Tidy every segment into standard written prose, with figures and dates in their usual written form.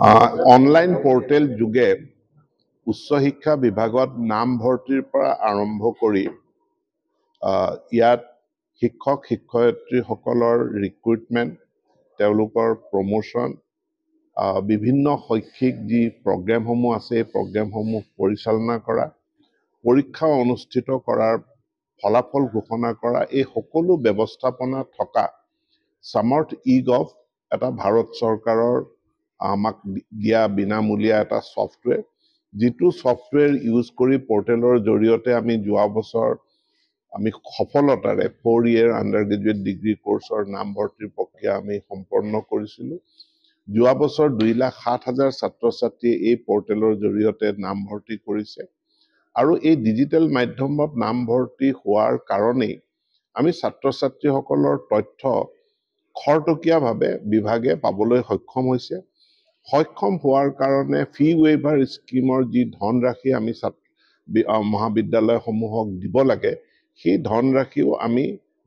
Online portal যোগে উচ্চ শিক্ষা বিভাগত নামভৰ্তিৰ পৰা আৰম্ভ কৰি ইয়াত শিক্ষক শিক্ষয়িত্ৰীসকলৰ ৰিক্ৰুটমেণ্ট, তেওঁলোকৰ প্ৰমোশ্যন, বিভিন্ন শৈক্ষিক যি প্ৰগ্ৰেমসমূহ আছে এই প্ৰগ্ৰেমসমূহ পৰিচালনা কৰা, পৰীক্ষা অনুষ্ঠিত কৰাৰ ফলাফল ঘোষণা কৰা, এই সকলো ব্যৱস্থাপনা থকা সামৰ্থ ই-গভ এটা ভাৰত চৰকাৰৰ আমাক দিয়া বিনামূলীয়া এটা ছফ্টৱেৰ, যিটো ছফ্টৱেৰ ইউজ কৰি পোৰ্টেলৰ জৰিয়তে আমি যোৱা বছৰ আমি সফলতাৰে 4 year আণ্ডাৰগ্ৰেজুৱেট ডিগ্ৰী কোৰ্চৰ নামভৰ্তিৰ প্ৰক্ৰিয়া আমি সম্পন্ন কৰিছিলোঁ। যোৱা বছৰ 2,07,000 ছাত্ৰ ছাত্ৰীয়ে এই পোৰ্টেলৰ জৰিয়তে নামভৰ্তি কৰিছে আৰু এই ডিজিটেল মাধ্যমত নামভৰ্তি হোৱাৰ কাৰণেই আমি ছাত্ৰ ছাত্ৰীসকলৰ তথ্য খৰতকীয়াভাৱে বিভাগে পাবলৈ সক্ষম হৈছে। সক্ষম হোৱাৰ কাৰণে ফি ৱেইভাৰ স্কিমৰ যি ধনৰাশি আমি মহাবিদ্যালয়সমূহক দিব লাগে, সেই ধনৰাশিও আমি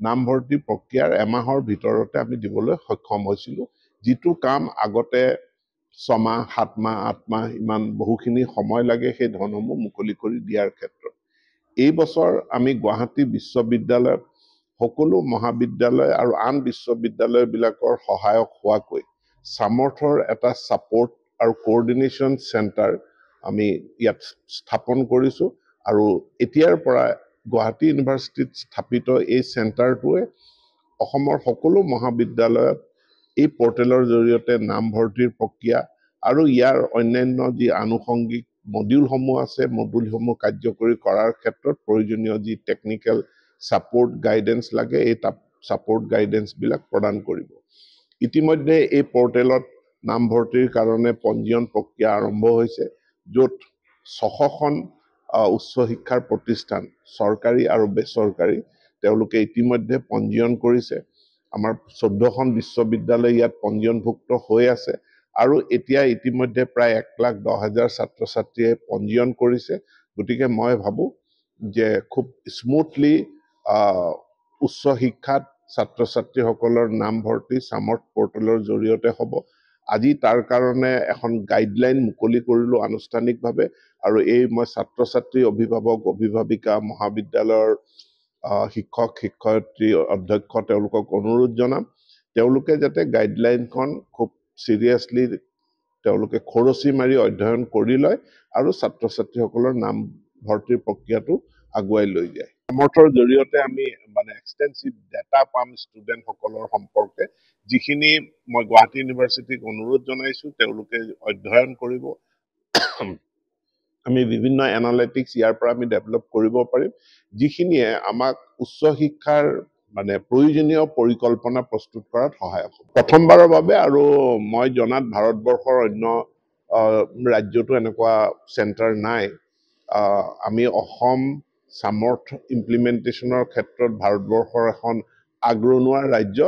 নামভৰ্তি প্ৰক্ৰিয়াৰ এমাহৰ ভিতৰতে আমি দিবলৈ সক্ষম হৈছিলোঁ, যিটো কাম আগতে 6 মাহ 7 মাহ 8 মাহ ইমান বহুখিনি সময় লাগে সেই ধনসমূহ মুকলি কৰি দিয়াৰ ক্ষেত্ৰত। এই বছৰ আমি গুৱাহাটী বিশ্ববিদ্যালয়ত সকলো মহাবিদ্যালয় আৰু আন বিশ্ববিদ্যালয়বিলাকৰ সহায়ক হোৱাকৈ সামৰ্থৰ এটা ছাপোৰ্ট আৰু কোঅৰ্ডিনেশ্যন চেণ্টাৰ আমি ইয়াত স্থাপন কৰিছোঁ আৰু এতিয়াৰ পৰা গুৱাহাটী ইউনিভাৰ্চিটিত স্থাপিত এই চেণ্টাৰটোৱে অসমৰ সকলো মহাবিদ্যালয়ত এই পোৰ্টেলৰ জৰিয়তে নামভৰ্তিৰ প্ৰক্ৰিয়া আৰু ইয়াৰ অন্যান্য যি আনুষংগিক মডিউলসমূহ আছে, মডিউলসমূহ কাৰ্যকৰী কৰাৰ ক্ষেত্ৰত প্ৰয়োজনীয় যি টেকনিকেল ছাপোৰ্ট গাইডেন্স লাগে, এই ছাপোৰ্ট গাইডেন্সবিলাক প্ৰদান কৰিব। ইতিমধ্যে এই পোৰ্টেলত নামভৰ্তিৰ কাৰণে পঞ্জীয়ন প্ৰক্ৰিয়া আৰম্ভ হৈছে, য'ত 600খন উচ্চ শিক্ষাৰ প্ৰতিষ্ঠান চৰকাৰী আৰু বেচৰকাৰী তেওঁলোকে ইতিমধ্যে পঞ্জীয়ন কৰিছে। আমাৰ 14খন বিশ্ববিদ্যালয় ইয়াত পঞ্জীয়নভুক্ত হৈ আছে আৰু এতিয়া ইতিমধ্যে প্ৰায় 1,10,000 ছাত্ৰ ছাত্ৰীয়ে পঞ্জীয়ন কৰিছে। গতিকে মই ভাবোঁ যে খুব স্মুথলি উচ্চ শিক্ষাত ছাত্ৰ ছাত্ৰীসকলৰ নামভৰ্তি সামৰ্থ পোৰ্টেলৰ জৰিয়তে হ'ব। আজি তাৰ কাৰণে এখন গাইডলাইন মুকলি কৰিলোঁ আনুষ্ঠানিকভাৱে আৰু এই মই ছাত্ৰ ছাত্ৰী, অভিভাৱক, অভিভাৱিকা, মহাবিদ্যালয়ৰ শিক্ষক শিক্ষয়িত্ৰী, অধ্যক্ষ তেওঁলোকক অনুৰোধ জনাম, তেওঁলোকে যাতে গাইডলাইনখন খুব চিৰিয়াছলি তেওঁলোকে খৰচি মাৰি অধ্যয়ন কৰি লয় আৰু ছাত্ৰ ছাত্ৰীসকলৰ নামভৰ্তিৰ প্ৰক্ৰিয়াটো আগুৱাই লৈ যায়। সামৰ্থৰ জৰিয়তে আমি এক্সটেনচিভ ডাটা পাম ষ্টুডেণ্টসকলৰ সম্পৰ্কে, যিখিনি মই গুৱাহাটী ইউনিভাৰ্চিটিক অনুৰোধ জনাইছোঁ তেওঁলোকে অধ্যয়ন কৰিব। আমি বিভিন্ন এনালিটিক্স ইয়াৰ পৰা আমি ডেভেলপ কৰিব পাৰিম, যিখিনিয়ে আমাক উচ্চ শিক্ষাৰ প্ৰয়োজনীয় পৰিকল্পনা প্ৰস্তুত কৰাত সহায়ক হ'ব। প্ৰথমবাৰৰ বাবে আৰু মই জনাত ভাৰতবৰ্ষৰ অন্য ৰাজ্যতো এনেকুৱা চেণ্টাৰ নাই। আমি অসম সামৰ্থ ইমপ্লিমেণ্টেশ্যনৰ ক্ষেত্ৰত ভাৰতবৰ্ষৰ এখন আগৰণুৱা ৰাজ্য,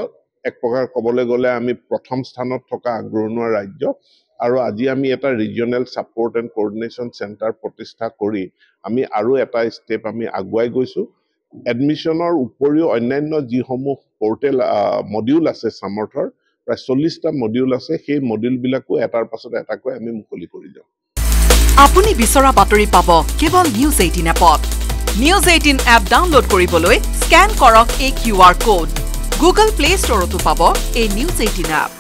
এক প্ৰকাৰ ক'বলৈ গ'লে আমি প্ৰথম স্থানত থকা আগৰণুৱা ৰাজ্য আৰু আজি আমি এটা regional support and coordination centre প্ৰতিষ্ঠা কৰি আমি আৰু এটা ষ্টেপ আমি আগুৱাই গৈছোঁ। এডমিশ্যনৰ উপৰিও অন্যান্য যিসমূহ পোৰ্টেল মডিউল আছে সামৰ্থৰ, প্ৰায় 40টা মডিউল আছে, সেই মডিউলবিলাকো এটাৰ পাছত এটাকৈ আমি মুকলি কৰি যাওঁ। আপুনি বিচৰা বাতৰি পাব কেৱল নিউজ 18 এপত। নিউজ 18 এপ ডাউনলোড কৰিবলৈ স্কেন কৰক এই QR কোড। গুগল প্লে ষ্টৰতো পাব এই নিউজ 18 এপ।